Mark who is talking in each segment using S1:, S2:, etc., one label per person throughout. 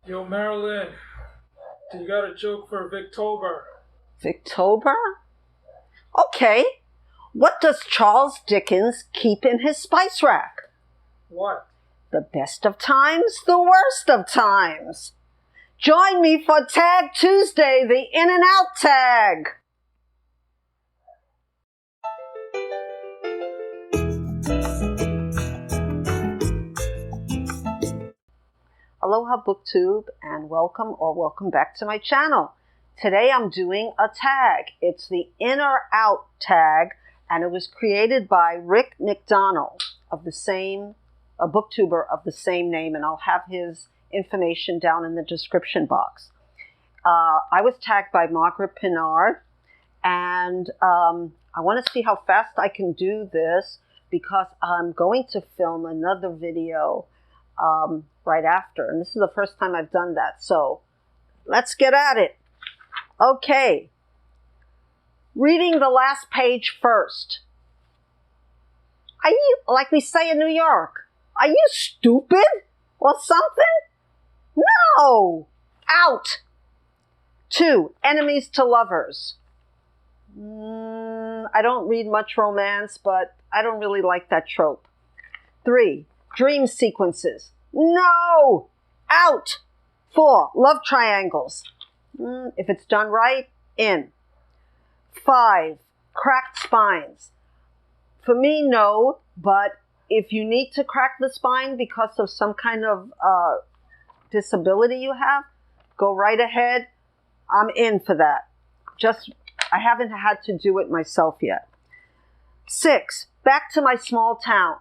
S1: Yo, Marilyn, do you got a joke for Victober?
S2: Victober? Okay. What does Charles Dickens keep in his spice rack?
S1: What?
S2: The best of times, the worst of times. Join me for Tag Tuesday, the In and Out Tag. Aloha BookTube and welcome back to my channel. Today I'm doing a tag. It's the In or Out tag, and it was created by Rick MacDonnell, of the same, a booktuber of the same name, and I'll have his information down in the description box. I was tagged by Margaret Pinard, and I want to see how fast I can do this because I'm going to film another video right after. And this is the first time I've done that. So let's get at it. Okay. Reading the last page first. Are you, like we say in New York, are you stupid or something? No. Out. 2. Enemies to lovers. I don't read much romance, but I don't really like that trope. 3. Dream sequences. No! Out! 4. Love triangles. If it's done right, in. 5. Cracked spines. For me, no, but if you need to crack the spine because of some kind of disability you have, go right ahead. I'm in for that. I haven't had to do it myself yet. 6. Back to my small town.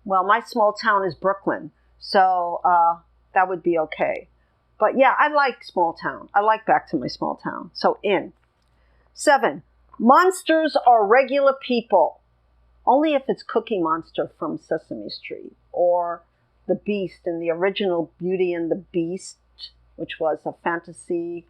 S2: Well, my small town is Brooklyn, so that would be okay. But yeah, I like small town. I like back to my small town. So in. 7. Monsters are regular people. Only if it's Cookie Monster from Sesame Street or the Beast in the original Beauty and the Beast, which was a fantasy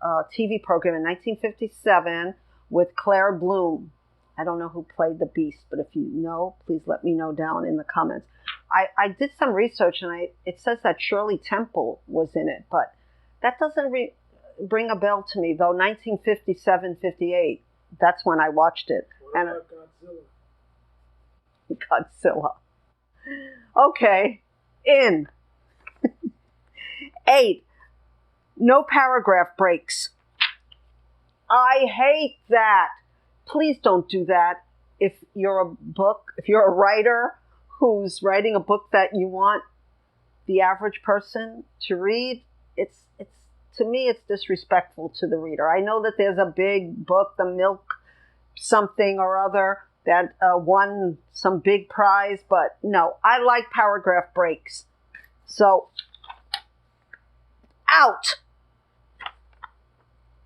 S2: TV program in 1957 with Claire Bloom. I don't know who played the Beast, but if you know, please let me know down in the comments. I did some research, and it says that Shirley Temple was in it, but that doesn't bring a bell to me, though. 1957, 58, that's when I watched it.
S1: What about Godzilla?
S2: Godzilla. Okay, in. 8. No paragraph breaks. I hate that. Please don't do that. If you're a writer who's writing a book that you want the average person to read, it's to me, it's disrespectful to the reader. I know that there's a big book, The Milk something or other, that won some big prize, but no, I like paragraph breaks. So, out.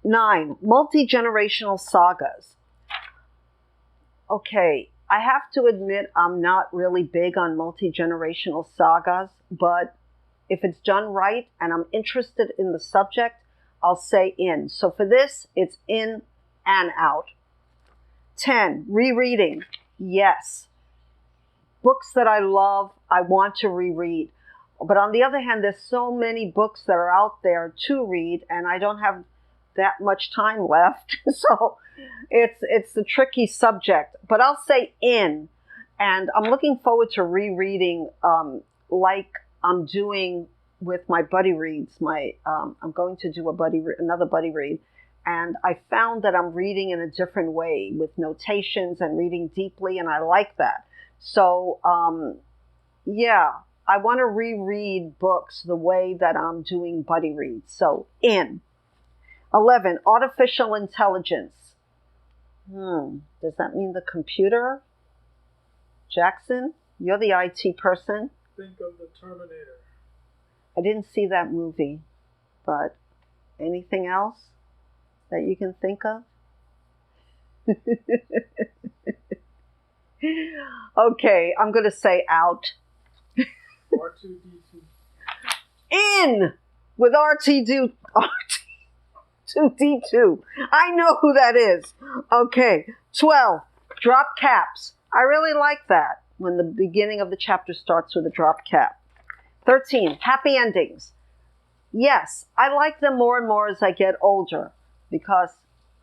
S2: 9. Multi-generational sagas. Okay, I have to admit I'm not really big on multi-generational sagas, but if it's done right and I'm interested in the subject, I'll say in. So for this, it's in and out. 10. Rereading. Yes. Books that I love, I want to reread. But on the other hand, there's so many books that are out there to read, and I don't have that much time left. So it's the tricky subject, but I'll say in, and I'm looking forward to rereading like I'm doing with my buddy reads. I'm going to do another buddy read, and I found that I'm reading in a different way with notations and reading deeply, and I like that. So yeah, I want to reread books the way that I'm doing buddy reads. So in. 11. Artificial intelligence. Does that mean the computer? Jackson, you're the IT person.
S1: Think of the Terminator.
S2: I didn't see that movie, but anything else that you can think of? Okay, I'm going to say out.
S1: R2D2.
S2: In with R2D2. I know who that is. Okay. 12. Drop caps. I really like that when the beginning of the chapter starts with a drop cap. 13. Happy endings. Yes, I like them more and more as I get older because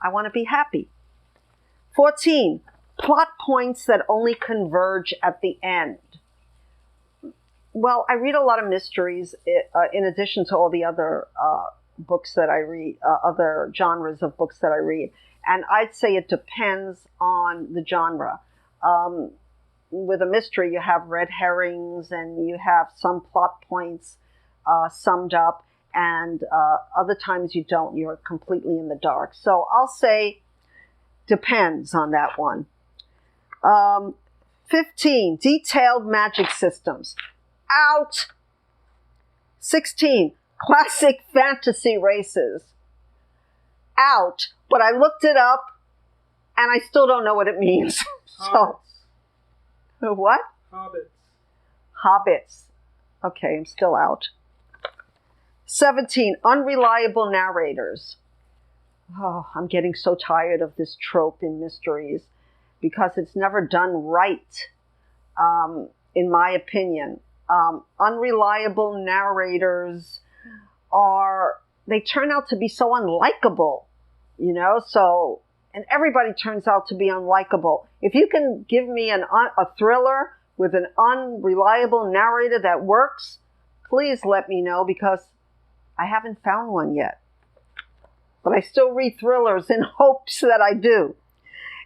S2: I want to be happy. 14, plot points that only converge at the end. Well, I read a lot of mysteries in addition to all the other books that I read, other genres of books that I read. And I'd say it depends on the genre. With a mystery, you have red herrings and you have some plot points summed up, and other times you don't. You're completely in the dark. So I'll say depends on that one. 15, detailed magic systems. Out. 16, classic fantasy races. Out. But I looked it up, and I still don't know what it means. So, what? Hobbits. Okay, I'm still out. 17, unreliable narrators. Oh, I'm getting so tired of this trope in mysteries because it's never done right, in my opinion. Unreliable narrators they turn out to be so unlikable, so, and everybody turns out to be unlikable. If you can give me a thriller with an unreliable narrator that works, please let me know because I haven't found one yet. But I still read thrillers in hopes that I do.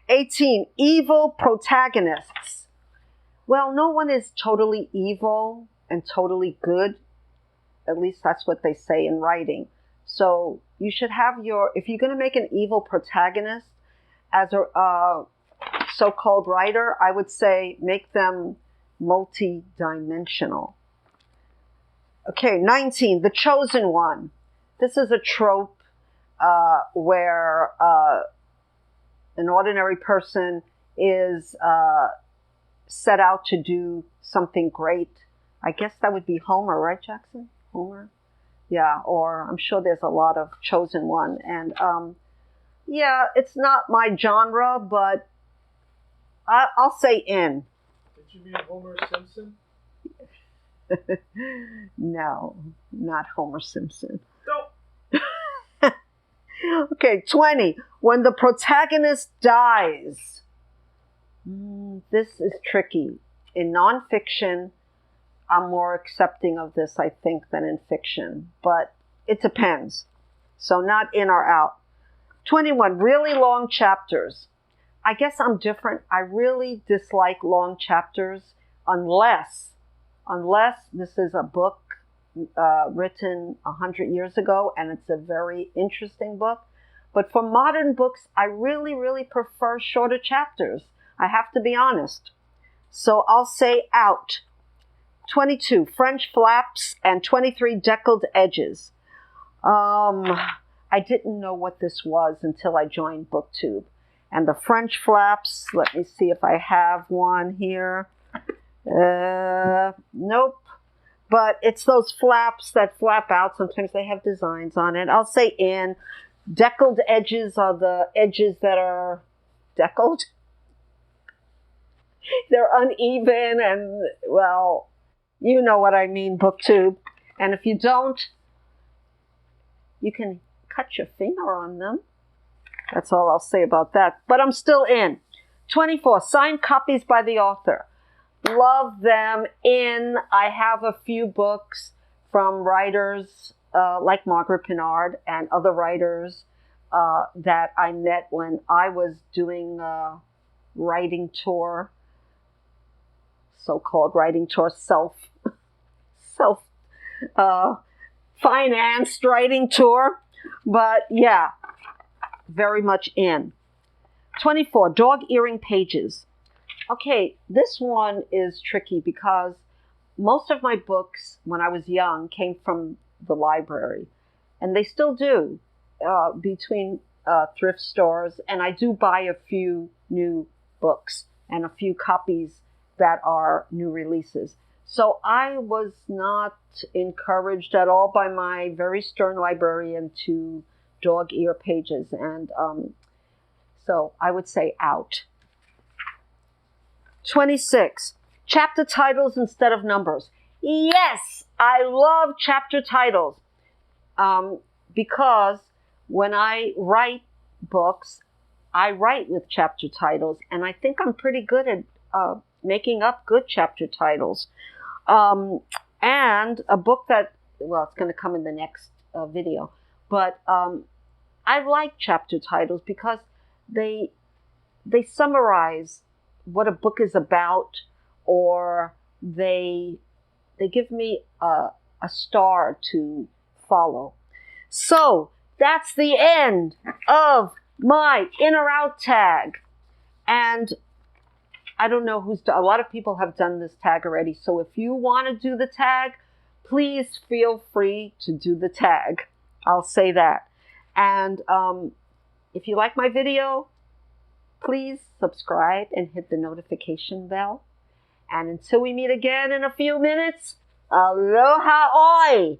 S2: 18, evil protagonists. Well, no one is totally evil and totally good. At least that's what they say in writing. So you should have if you're going to make an evil protagonist as a so-called writer, I would say make them multi-dimensional. Okay, 19, the chosen one. This is a trope where an ordinary person is set out to do something great. I guess that would be Homer, right, Jackson? Homer? Yeah, or I'm sure there's a lot of chosen one. And yeah, it's not my genre, but I'll say in.
S1: Did you mean Homer Simpson?
S2: No, not Homer Simpson.
S1: No.
S2: Okay, 20. When the protagonist dies. This is tricky. In nonfiction, I'm more accepting of this, I think, than in fiction. But it depends. So not in or out. 21. Really long chapters. I guess I'm different. I really dislike long chapters unless this is a book written 100 years ago and it's a very interesting book. But for modern books, I really, really prefer shorter chapters. I have to be honest. So I'll say out. 22, French flaps, and 23, deckled edges. I didn't know what this was until I joined BookTube. And the French flaps, let me see if I have one here. Nope. But it's those flaps that flap out. Sometimes they have designs on it. I'll say in. Deckled edges are the edges that are deckled. They're uneven and, well, you know what I mean, BookTube. And if you don't, you can cut your finger on them. That's all I'll say about that. But I'm still in. 24, signed copies by the author. Love them. In. I have a few books from writers like Margaret Pinard and other writers that I met when I was doing a writing tour, so-called writing tour, financed writing tour. But yeah, very much in. 24, dog earring pages. Okay, this one is tricky because most of my books when I was young came from the library, and they still do, between thrift stores, and I do buy a few new books and a few copies that are new releases. So I was not encouraged at all by my very stern librarian to dog ear pages, and so I would say out. 26, chapter titles instead of numbers. Yes, I love chapter titles. because when I write books, I write with chapter titles, and I think I'm pretty good at making up good chapter titles. And a book that, well, it's going to come in the next video, but I like chapter titles because they summarize what a book is about, or they give me a star to follow. So that's the end of my in or out tag. And I don't know a lot of people have done this tag already. So if you want to do the tag, please feel free to do the tag. I'll say that. And if you like my video, please subscribe and hit the notification bell. And until we meet again in a few minutes, aloha oi!